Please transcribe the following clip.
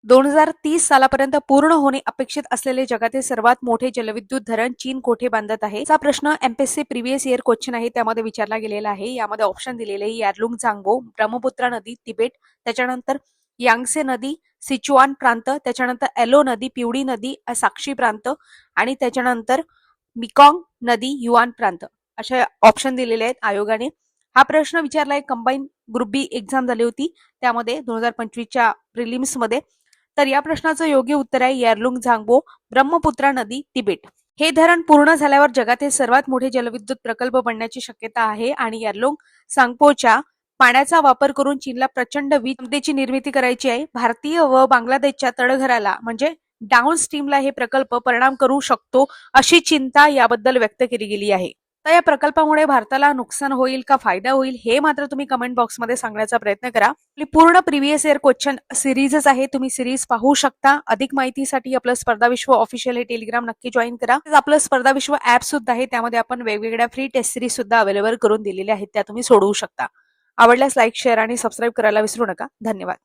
2030 सालापर्यंत पूर्ण होणे अपेक्षित असलेले जगातील सर्वात मोठे जलविद्युत धरण चीन कोठे बांधत आहे? हा प्रश्न एमपीएससी प्रिव्हियस इयर क्वेश्चन आहे, त्यामध्ये विचारला गेलेला आहे. यामध्ये ऑप्शन दिलेले आहे यारलुंग झांगबो, ब्रह्मपुत्रा नदी, तिबेट, त्याच्यानंतर यांगसे नदी, सिचुआन प्रांत, त्याच्यानंतर एलो नदी, पिवळी नदी, साक्षी प्रांत आणि त्याच्यानंतर मिकॉंग नदी, युआन प्रांत असे ऑप्शन दिलेले आहेत आयोगाने. हा प्रश्न विचारलाय कंबाईन ग्रुप बी एक्झाम झाली होती त्यामध्ये 2025च्या प्रिलिम्स मध्ये. तर या प्रश्नाचं योग्य उत्तर आहे यारलुंग झांगबो, ब्रह्मपुत्रा नदी, तिबेट. हे धरण पूर्ण झाल्यावर जगातील सर्वात मोठे जलविद्युत प्रकल्प बनण्याची शक्यता आहे आणि यारलुंग झांगबोच्या पाण्याचा वापर करून चीनला प्रचंड वीज क्षमतेची निर्मिती करायची आहे. भारतीय व बांगलादेशच्या तळघराला म्हणजे डाऊन स्ट्रीमला हे प्रकल्प परिणाम करू शकतो अशी चिंता याबद्दल व्यक्त केली गेली आहे. तर या प्रकल्पामुळे भारताला नुकसान होईल का फायदा होईल हे मात्र तुम्ही कमेंट बॉक्समध्ये सांगण्याचा प्रयत्न करा. आपली पूर्ण प्रिव्हियस इयर क्वेश्चन सिरीजच आहे, तुम्ही सिरीज पाहू शकता. अधिक माहितीसाठी आपलं स्पर्धा विश्व ऑफिशियल हे टेलिग्राम नक्की जॉईन करा. आपलं स्पर्धा विश्व ऍप सुद्धा आहे, त्यामध्ये आपण वेगवेगळ्या फ्री टेस्ट सिरीज सुद्धा अवेलेबल करून दिलेल्या आहेत, त्या तुम्ही सोडवू शकता. आवडल्यास लाईक, शेअर आणि सबस्क्राईब करायला विसरू नका. धन्यवाद.